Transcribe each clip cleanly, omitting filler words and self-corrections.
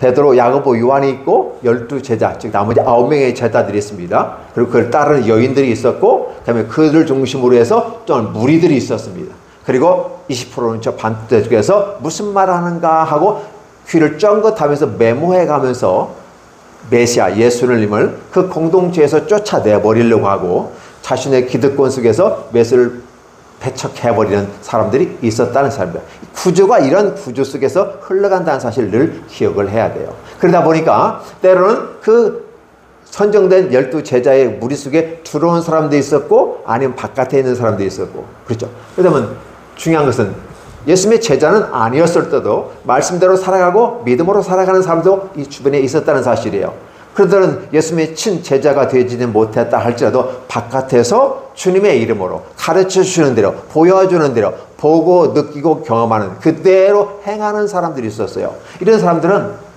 베드로, 야고보, 요한이 있고 12제자, 즉 나머지 9명의 제자들이 있습니다. 그리고 그를 따르는 여인들이 있었고 그다음에 그들 중심으로 해서 좀 무리들이 있었습니다. 그리고 20%는 저 반대쪽에서 무슨 말 하는가 하고 귀를 쫑긋하면서 메모해가면서 메시아 예수님을 그 공동체에서 쫓아내버리려고 하고 자신의 기득권 속에서 메시를 배척해버리는 사람들이 있었다는 사람입니다. 구조가 이런 구조 속에서 흘러간다는 사실을 늘 기억을 해야 돼요. 그러다 보니까 때로는 그 선정된 12제자의 무리 속에 들어온 사람도 있었고 아니면 바깥에 있는 사람도 있었고 그렇죠. 그러면 중요한 것은 예수님의 제자는 아니었을 때도 말씀대로 살아가고 믿음으로 살아가는 사람도 이 주변에 있었다는 사실이에요. 그들은 예수님의 친제자가 되지는 못했다 할지라도 바깥에서 주님의 이름으로 가르쳐 주시는 대로 보여주는 대로 보고 느끼고 경험하는 그대로 행하는 사람들이 있었어요. 이런 사람들은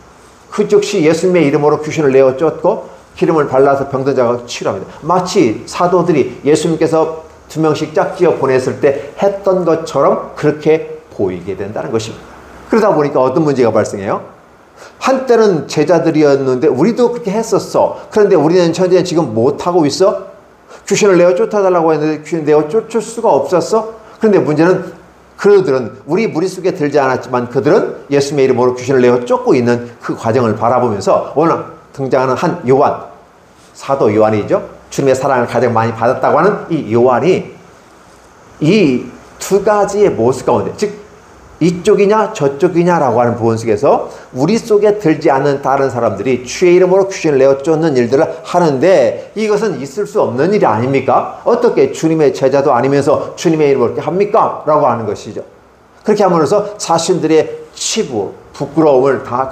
그 즉시 예수님의 이름으로 귀신을 내어 쫓고 기름을 발라서 병든 자가 치료합니다. 마치 사도들이 예수님께서 2명씩 짝지어 보냈을 때 했던 것처럼 그렇게 보이게 된다는 것입니다. 그러다 보니까 어떤 문제가 발생해요? 한때는 제자들이었는데 우리도 그렇게 했었어. 그런데 우리는 현재 지금 못하고 있어? 귀신을 내어 쫓아달라고 했는데 귀신을 내어 쫓을 수가 없었어? 그런데 문제는 그들은 우리 무리 속에 들지 않았지만 그들은 예수님의 이름으로 귀신을 내어 쫓고 있는 그 과정을 바라보면서 오늘 등장하는 한 요한, 사도 요한이죠. 주님의 사랑을 가장 많이 받았다고 하는 이 요한이 이 두 가지의 모습 가운데 즉 이쪽이냐 저쪽이냐라고 하는 부분 속에서 우리 속에 들지 않는 다른 사람들이 주의 이름으로 귀신을 내어 쫓는 일들을 하는데 이것은 있을 수 없는 일이 아닙니까? 어떻게 주님의 제자도 아니면서 주님의 이름으로 그렇게 합니까? 라고 하는 것이죠. 그렇게 함으로써 자신들의 치부, 부끄러움을 다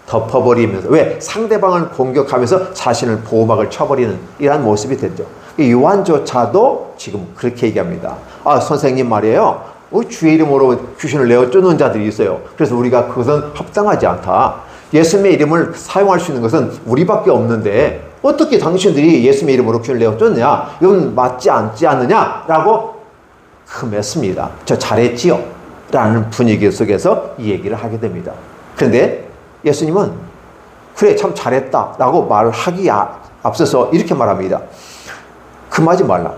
덮어버리면서 왜? 상대방을 공격하면서 자신을 보호막을 쳐버리는 이러한 모습이 됐죠. 요한조차도 지금 그렇게 얘기합니다. 아, 선생님 말이에요. 주의 이름으로 귀신을 내어 쫓는 자들이 있어요. 그래서 우리가 그것은 합당하지 않다. 예수님의 이름을 사용할 수 있는 것은 우리밖에 없는데 어떻게 당신들이 예수님의 이름으로 귀신을 내어 쫓느냐? 이건 맞지 않지 않느냐라고 흠했습니다. 저 잘했지요? 라는 분위기 속에서 이 얘기를 하게 됩니다. 그런데 예수님은 그래 참 잘했다라고 말하기 앞서서 이렇게 말합니다. 금하지 말라.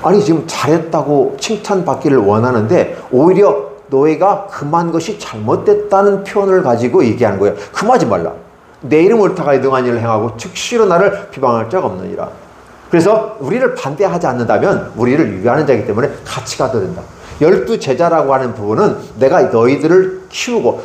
아니 지금 잘했다고 칭찬받기를 원하는데 오히려 너희가 금한 것이 잘못됐다는 표현을 가지고 얘기하는 거예요. 금하지 말라. 내 이름을 옳다가 등한 일을 행하고 즉시로 나를 비방할 자가 없느니라. 그래서 우리를 반대하지 않는다면 우리를 위하는 자이기 때문에 같이 가도 된다. 12제자라고 하는 부분은 내가 너희들을 키우고